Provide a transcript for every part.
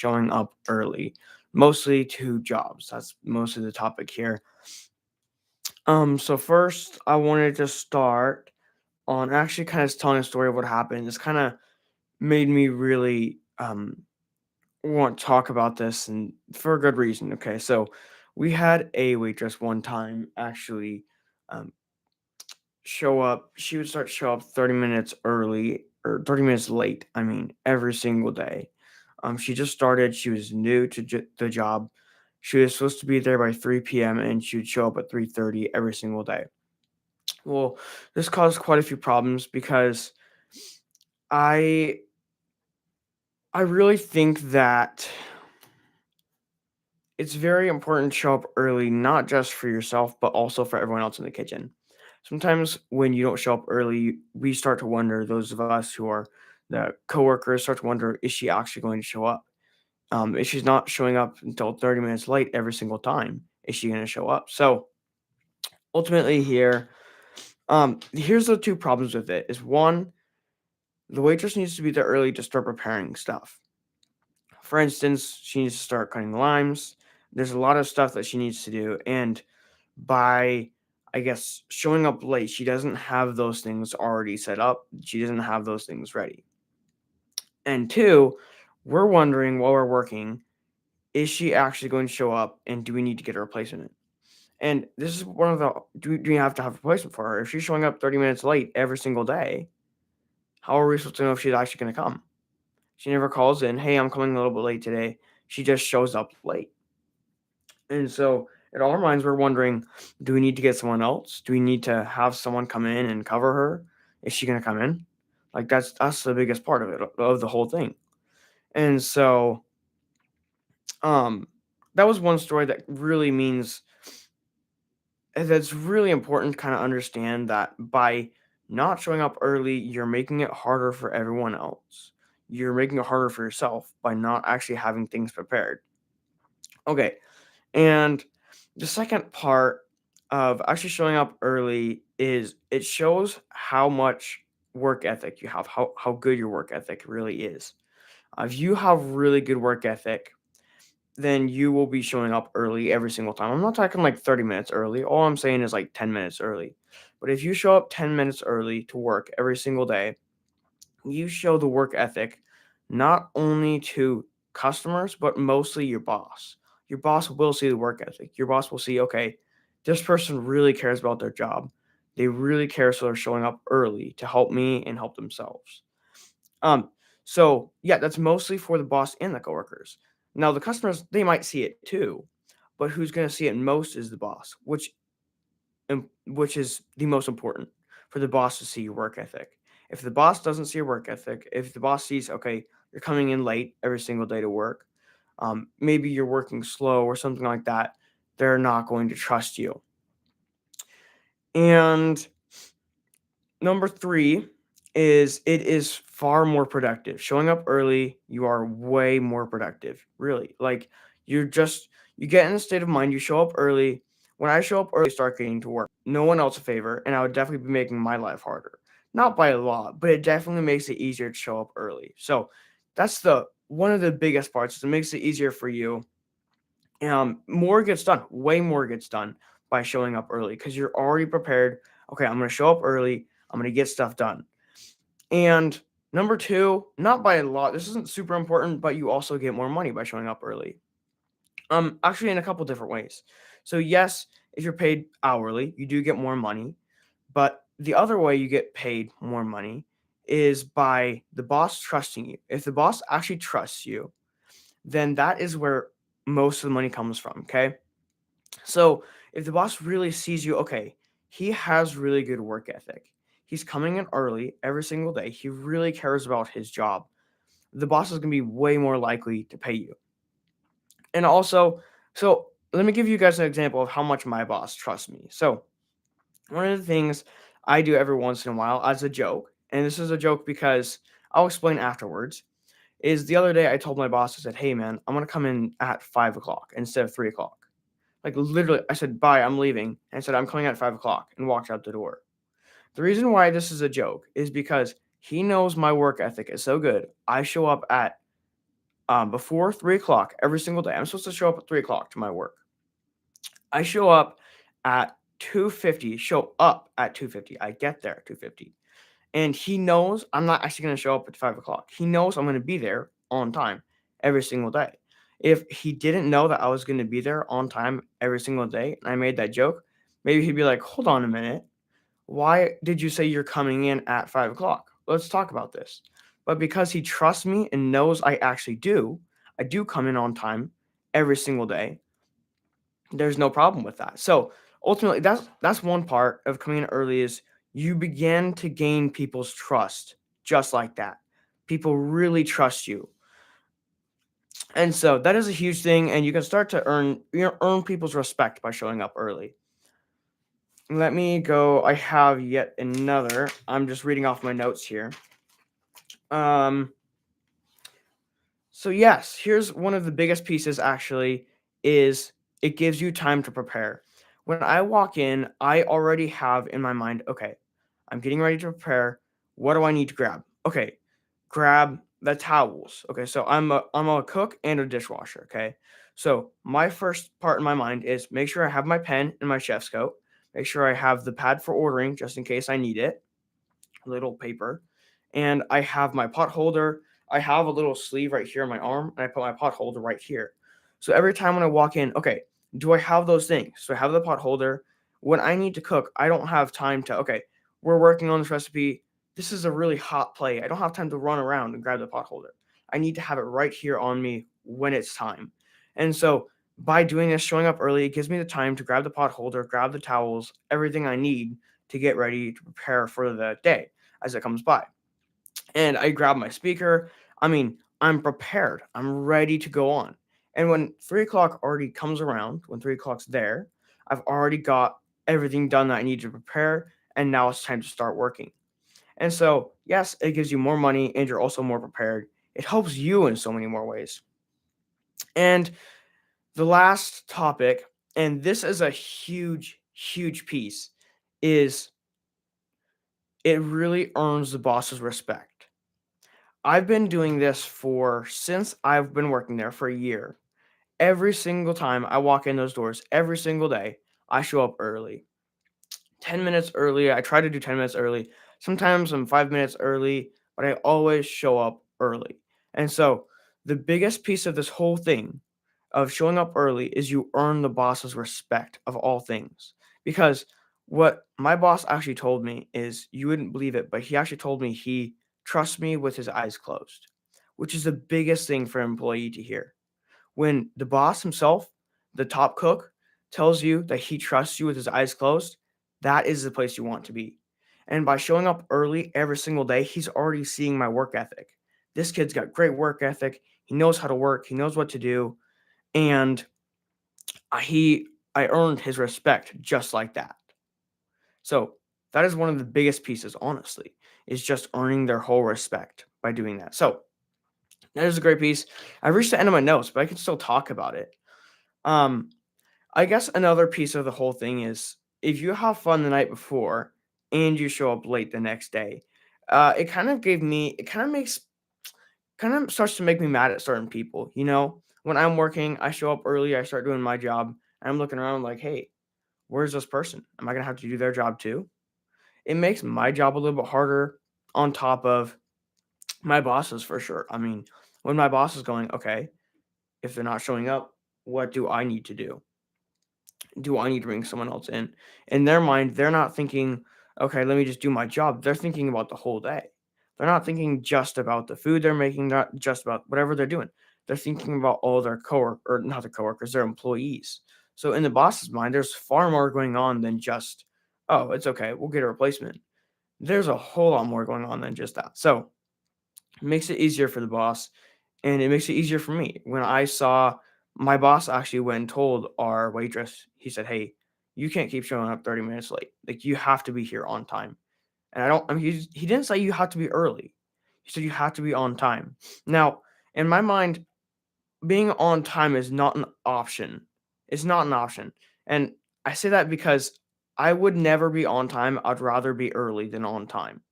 showing up early, mostly to jobs. That's mostly the topic here. So first I wanted to start on actually kind of telling a story of what happened. This kind of made me really want to talk about this, and for a good reason. Okay, so we had a waitress one time actually um, show up. She would start show up 30 minutes early or 30 minutes late. I mean, every single day. She just started. She was new to the job. She was supposed to be there by 3 p.m. and she would show up at 3:30 every single day. Well, this caused quite a few problems because I I really think that it's very important to show up early, not just for yourself, but also for everyone else in the kitchen. Sometimes when you don't show up early, we start to wonder, those of us who are the coworkers start to wonder, is she actually going to show up? If she's not showing up until 30 minutes late every single time, is she going to show up? So ultimately here's the two problems with it is one, the waitress needs to be there early to start preparing stuff. For instance, she needs to start cutting the limes. There's a lot of stuff that she needs to do. And by, I guess, showing up late, she doesn't have those things already set up. She doesn't have those things ready. And two, we're wondering while we're working, is she actually going to show up and do we need to get a replacement? And this is one of the do you have to have a replacement for her? If she's showing up 30 minutes late every single day, how are we supposed to know if she's actually going to come? She never calls in, hey, I'm coming a little bit late today. She just shows up late. And so in our minds, we're wondering, do we need to get someone else? Do we need to have someone come in and cover her? Is she gonna come in? Like that's the biggest part of it, of the whole thing. And so um that was one story that really means that's really important to kind of understand that by not showing up early, you're making it harder for everyone else. You're making it harder for yourself by not actually having things prepared. Okay, and the second part of actually showing up early is it shows how much work ethic you have, how good your work ethic really is. If you have really good work ethic, then you will be showing up early every single time. I'm not talking like 30 minutes early. All I'm saying is like 10 minutes early. But if you show up 10 minutes early to work every single day, you show the work ethic not only to customers, but mostly your boss. Your boss will see the work ethic. Your boss will see, okay, this person really cares about their job. They really care, so they're showing up early to help me and help themselves. Um, so yeah, that's mostly for the boss and the coworkers. Now the customers, they might see it too, but who's going to see it most is the boss, which is the most important for the boss to see your work ethic. If the boss doesn't see your work ethic, if the boss sees, okay, you're coming in late every single day to work, maybe you're working slow or something like that, they're not going to trust you. And number three is it is far more productive. Showing up early, you are way more productive. Really. Like you're just you get in a state of mind, you show up early. When I show up early, start getting to work. No one else a favor, and I would definitely be making my life harder. Not by a lot, but it definitely makes it easier to show up early. So that's the one of the biggest parts. Is it makes it easier for you. More gets done. Way more gets done by showing up early because you're already prepared. Okay, I'm going to show up early. I'm going to get stuff done. And number two, not by a lot. This isn't super important, but you also get more money by showing up early. Actually, in a couple different ways. So yes, if you're paid hourly, you do get more money. But the other way you get paid more money is by the boss trusting you. If the boss actually trusts you, then that is where most of the money comes from. Okay. So if the boss really sees you, okay, he has really good work ethic. He's coming in early every single day. He really cares about his job. The boss is going to be way more likely to pay you. And also, so let me give you guys an example of how much my boss trusts me. So, one of the things I do every once in a while as a joke, and this is a joke because I'll explain afterwards, is the other day I told my boss, I said, hey man, I'm going to come in at 5 o'clock instead of 3 o'clock. Like literally, I said, bye, I'm leaving. And I said, I'm coming at 5 o'clock and walked out the door. The reason why this is a joke is because he knows my work ethic is so good. I show up at before 3 o'clock every single day. I'm supposed to show up at 3 o'clock to my work. I show up at 2:50. Show up at 2:50. I get there at 2:50, and he knows I'm not actually going to show up at 5 o'clock. He knows I'm going to be there on time every single day. If he didn't know that I was going to be there on time every single day, and I made that joke, maybe he'd be like, "Hold on a minute. Why did you say you're coming in at 5 o'clock? Let's talk about this." But because he trusts me and knows I do come in on time every single day. There's no problem with that. So ultimately, that's one part of coming in early is you begin to gain people's trust just like that. People really trust you. And so that is a huge thing, and you can start to earn people's respect by showing up early. Let me go. I have yet another. I'm just reading off my notes here. Um so yes, here's one of the biggest pieces actually is it gives you time to prepare. When I walk in, I already have in my mind, okay, I'm getting ready to prepare. What do I need to grab? Okay, grab the towels. Okay, so I'm a cook and a dishwasher. Okay, so my first part in my mind is make sure I have my pen and my chef's coat. Make sure I have the pad for ordering just in case I need it, little paper, and I have my pot holder. I have a little sleeve right here on my arm, and I put my pot holder right here. So every time when I walk in, okay, do I have those things? So I have the pot holder. When I need to cook, I don't have time to, okay, we're working on this recipe. This is a really hot plate. I don't have time to run around and grab the pot holder. I need to have it right here on me when it's time. And so by doing this, showing up early, it gives me the time to grab the pot holder, grab the towels, everything I need to get ready to prepare for the day as it comes by. And I grab my speaker. I mean, I'm prepared. I'm ready to go on. And when 3 o'clock already comes around, when 3 o'clock's there, I've already got everything done that I need to prepare. And now it's time to start working. And so, yes, it gives you more money and you're also more prepared. It helps you in so many more ways. And the last topic, and this is a huge, huge piece, is it really earns the boss's respect. I've been doing this for since I've been working there for a year. Every single time I walk in those doors, every single day, I show up early. 10 minutes early. I try to do 10 minutes early. Sometimes I'm 5 minutes early, but I always show up early. And so the biggest piece of this whole thing of showing up early is you earn the boss's respect of all things. Because what my boss actually told me is you wouldn't believe it, but he actually told me he trusts me with his eyes closed, which is the biggest thing for an employee to hear. When the boss himself, the top cook, tells you that he trusts you with his eyes closed, that is the place you want to be. And by showing up early every single day, he's already seeing my work ethic. This kid's got great work ethic. He knows how to work, he knows what to do, and I earned his respect just like that. So, that is one of the biggest pieces, honestly, is just earning their whole respect by doing that. So, that is a great piece. I reached the end of my notes, but I can still talk about it. Um, I guess another piece of the whole thing is if you have fun the night before and you show up late the next day, it kind of starts to make me mad at certain people. You know, when I'm working, I show up early, I start doing my job, and I'm looking around like, hey, where's this person? Am I gonna have to do their job too? It makes my job a little bit harder on top of my bosses for sure. I mean, when my boss is going, okay, if they're not showing up, what do I need to do? Do I need to bring someone else in? In their mind, they're not thinking, okay, let me just do my job. They're thinking about the whole day. They're not thinking just about the food they're making, not just about whatever they're doing. They're thinking about all their coworkers, or not their coworkers, their employees. So in the boss's mind, there's far more going on than just, oh, it's okay, we'll get a replacement. There's a whole lot more going on than just that. So it makes it easier for the boss, and it makes it easier for me. When I saw my boss actually went and told our waitress, he said, "Hey, you can't keep showing up 30 minutes late. Like you have to be here on time." And I mean, he didn't say you have to be early. He said you have to be on time. Now, in my mind, being on time is not an option. It's not an option. And I say that because I would never be on time. I'd rather be early than on time.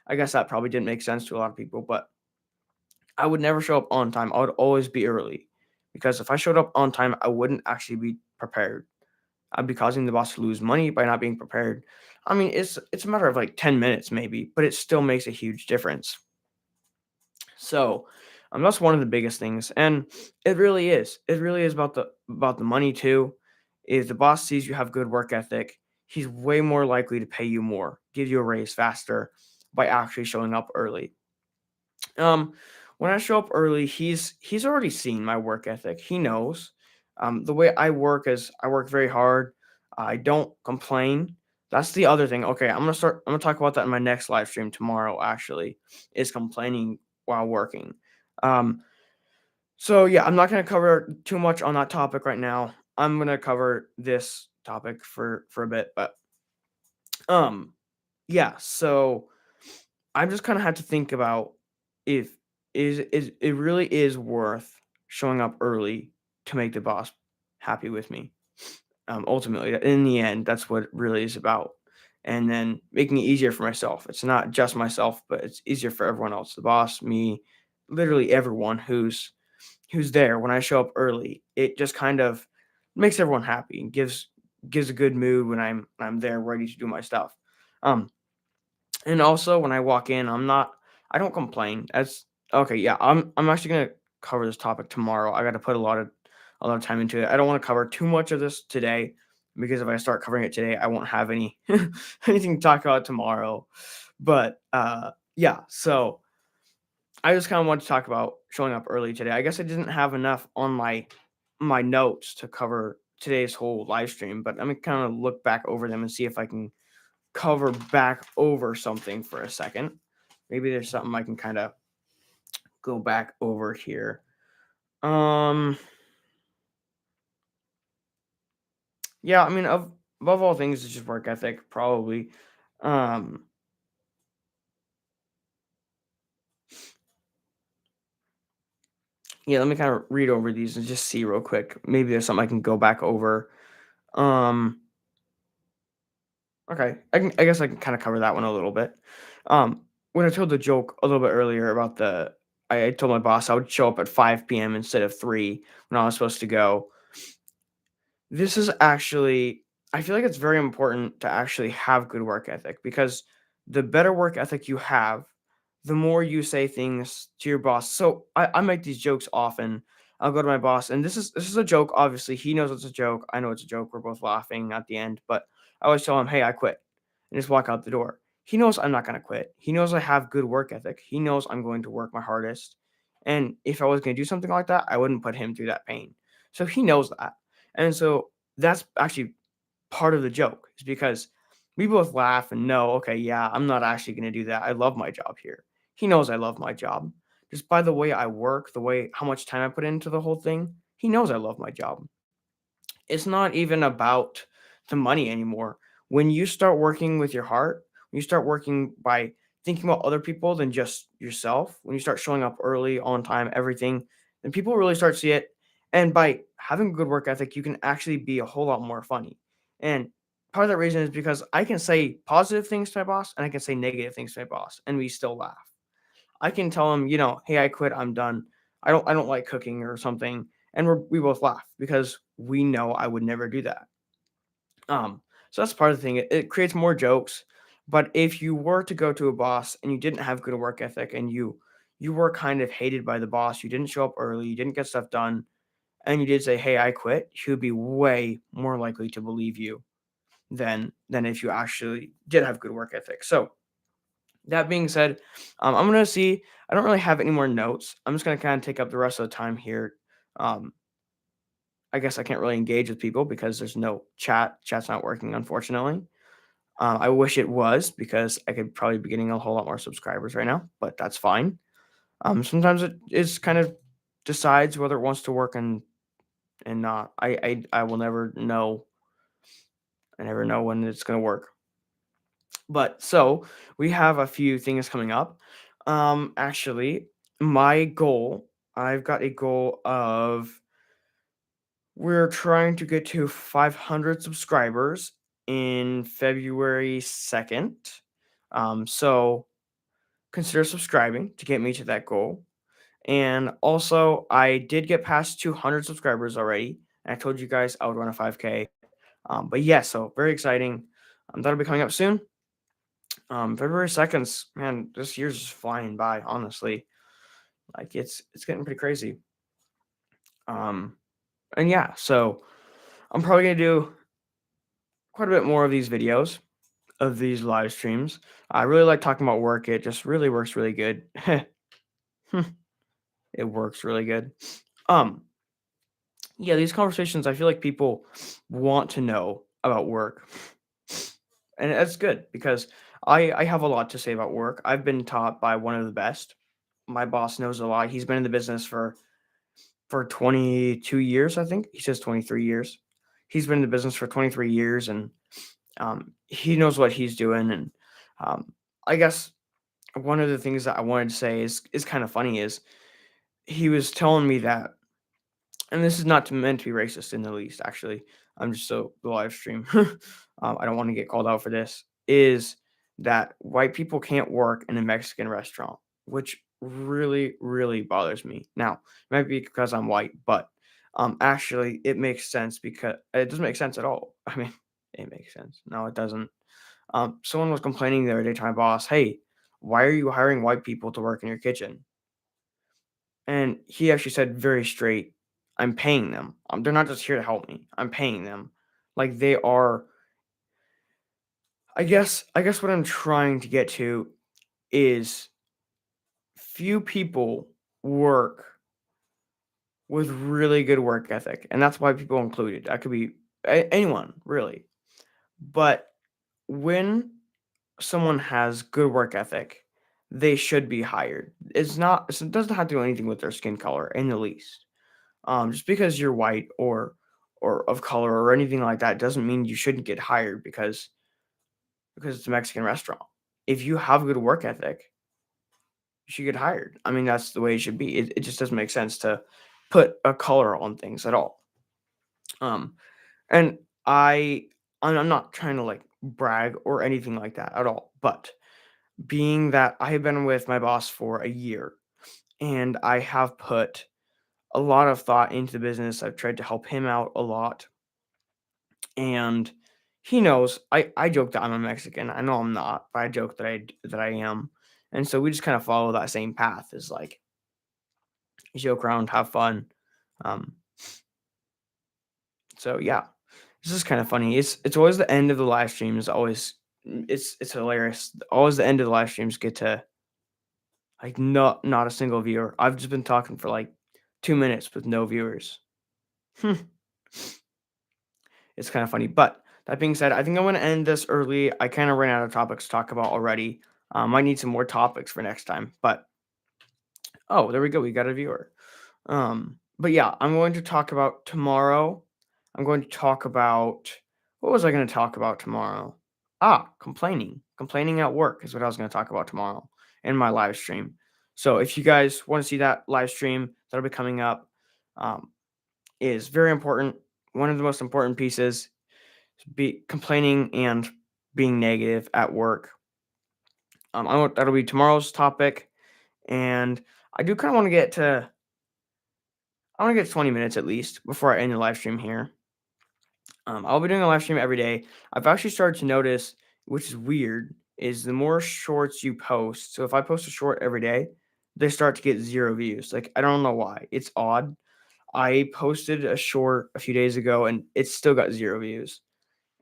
I guess that probably didn't make sense to a lot of people, but I would never show up on time. I would always be early because if I showed up on time, I wouldn't actually be prepared. I'd be causing the boss to lose money by not being prepared. I mean, it's a matter of like 10 minutes maybe, but it still makes a huge difference. So, that's one of the biggest things, and it really is. It really is about the money too. If the boss sees you have good work ethic, he's way more likely to pay you more, give you a raise faster by actually showing up early. Um, when I show up early, he's already seen my work ethic. He knows. The way I work is I work very hard. I don't complain. That's the other thing. Okay, I'm gonna talk about that in my next live stream tomorrow. Actually, is complaining while working. Um, so yeah, I'm not gonna cover too much on that topic right now. I'm gonna cover this topic for a bit, but um, yeah. So I just kind of had to think about if is it really is worth showing up early to make the boss happy with me. Ultimately, in the end, that's what it really is about. And then making it easier for myself. It's not just myself, but it's easier for everyone else. The boss, me, literally everyone who's there when I show up early. It just kind of makes everyone happy and gives a good mood when I'm there ready to do my stuff. Um, and also when I walk in, I don't complain. That's okay, yeah, I'm actually gonna cover this topic tomorrow. I gotta put a lot of time into it. I don't want to cover too much of this today because if I start covering it today, I won't have any anything to talk about tomorrow. But yeah, so I just kind of want to talk about showing up early today. I guess I didn't have enough on my notes to cover today's whole live stream, but I'm gonna kind of look back over them and see if I can cover back over something for a second. Maybe there's something I can kind of go back over here. Um, yeah, I mean, above all things, it's just work ethic, probably. Um, yeah, let me kind of read over these and just see real quick. Maybe there's something I can go back over. Um, okay, I guess I can kind of cover that one a little bit. When I told the joke a little bit earlier about I told my boss I would show up at 5 p.m. instead of 3 when I was supposed to go. This is actually I feel like it's very important to actually have good work ethic because the better work ethic you have, the more you say things to your boss. So I make these jokes often. I'll go to my boss, and this is a joke. Obviously, he knows it's a joke. I know it's a joke. We're both laughing at the end, but I always tell him, "Hey, I quit," and just walk out the door. He knows I'm not gonna quit. He knows I have good work ethic. He knows I'm going to work my hardest, and if I was gonna do something like that, I wouldn't put him through that pain. So he knows that. And so that's actually part of the joke is because we both laugh and know, okay, yeah, I'm not actually going to do that. I love my job here. He knows I love my job. Just by the way I work, the way how much time I put into the whole thing, he knows I love my job. It's not even about the money anymore. When you start working with your heart, when you start working by thinking about other people than just yourself, when you start showing up early, on time, everything, then people really start to see it. And by having a good work ethic, you can actually be a whole lot more funny. And part of that reason is because I can say positive things to my boss and I can say negative things to my boss, and we still laugh. I can tell him, "Hey, I quit. I'm done. I don't like cooking or something." And we both laugh because we know I would never do that. Um, so that's part of the thing. It creates more jokes. But if you were to go to a boss and you didn't have good work ethic and you were kind of hated by the boss, you didn't show up early, you didn't get stuff done, and you did say, "Hey, I quit," he would be way more likely to believe you than if you actually did have good work ethic. So that being said, I'm gonna see. I don't really have any more notes. I'm just gonna kind of take up the rest of the time here. Um, I guess I can't really engage with people because there's no chat. Chat's not working, unfortunately. I wish it was because I could probably be getting a whole lot more subscribers right now, but that's fine. Sometimes it is kind of decides whether it wants to work and not. I will never know. I never know when it's gonna work. But so we have a few things coming up. Actually, my goal, I've got a goal of we're trying to get to 500 subscribers in February 2nd. So consider subscribing to get me to that goal. And also, I did get past 200 subscribers already. And I told you guys I would run a 5K. But yeah, so very exciting. That'll be coming up soon. February 2nd, man, this year's just flying by, honestly. Like it's getting pretty crazy. Um, and yeah, so I'm probably gonna do quite a bit more of these videos, of these live streams. I really like talking about work. It just really works really good. It works really good. Um, yeah, these conversations, I feel like people want to know about work. And that's good because I have a lot to say about work. I've been taught by one of the best. My boss knows a lot. He's been in the business for 22 years, I think. He says 23 years. He's been in the business for 23 years, and he knows what he's doing. And um, I guess one of the things that I wanted to say is kind of funny is he was telling me that, and this is not meant to be racist in the least. Actually, I'm just so the live stream. I don't want to get called out for this. Is that white people can't work in a Mexican restaurant, which really, really bothers me. Now, it might be because I'm white, but actually, it makes sense because it doesn't make sense at all. I mean, it makes sense. No, it doesn't. Someone was complaining the other day to my boss, "Hey, why are you hiring white people to work in your kitchen?" And he actually said very straight, "I'm paying them. They're not just here to help me. I'm paying them. Like they are." I guess what I'm trying to get to is few people work with really good work ethic, and that's why people included. That could be anyone really. But when someone has good work ethic, they should be hired. It doesn't have to do anything with their skin color in the least. Just because you're white or of color or anything like that doesn't mean you shouldn't get hired because it's a Mexican restaurant. If you have good work ethic, you should get hired. I mean, that's the way it should be. It just doesn't make sense to put a color on things at all. Um, and I'm not trying to like brag or anything like that at all. But being that I have been with my boss for a year and I have put a lot of thought into the business, I've tried to help him out a lot. And he knows I joke that I'm a Mexican. I know I'm not, but I joke that I am. And so we just kind of follow that same path is like joke around, have fun. Um, so yeah, this is kind of funny. It's always the end of the live streams. Always, it's hilarious. Always the end of the live streams get to like not a single viewer. I've just been talking for like 2 minutes with no viewers. Hmm. It's kind of funny. But that being said, I think I'm going to end this early. I kind of ran out of topics to talk about already. Might need some more topics for next time. But oh, there we go. We got a viewer. But yeah, I'm going to talk about tomorrow. I'm going to talk about what was I going to talk about tomorrow? Complaining. Complaining at work is what I was going to talk about tomorrow in my live stream. So if you guys want to see that live stream that'll be coming up, um, is very important. One of the most important pieces be complaining and being negative at work. That'll be tomorrow's topic, and I do kind of want to get to. I want to get 20 minutes at least before I end the live stream here. I'll be doing a live stream every day. I've actually started to notice, which is weird, is the more shorts you post. So if I post a short every day, they start to get 0 views. Like I don't know why. It's odd. I posted a short a few days ago and it still got 0 views.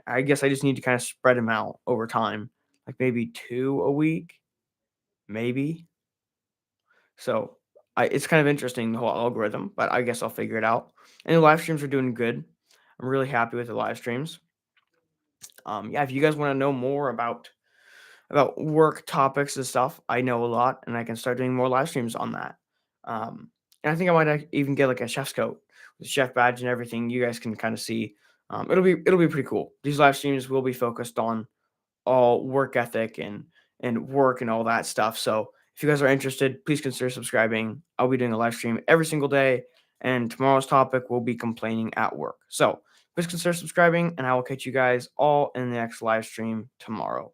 I guess I just need to kind of spread them out over time, like maybe 2 a week, maybe. So it's kind of interesting the whole algorithm, but I guess I'll figure it out. And the live streams are doing good. I'm really happy with the live streams. Yeah, if you guys want to know more about work topics and stuff, I know a lot, and I can start doing more live streams on that. And I think I might even get like a chef's coat with chef badge and everything. You guys can kind of see. It'll be pretty cool. These live streams will be focused on all work ethic and work and all that stuff. So if you guys are interested, please consider subscribing. I'll be doing a live stream every single day, and tomorrow's topic will be complaining at work. So please consider subscribing, and I will catch you guys all in the next live stream tomorrow.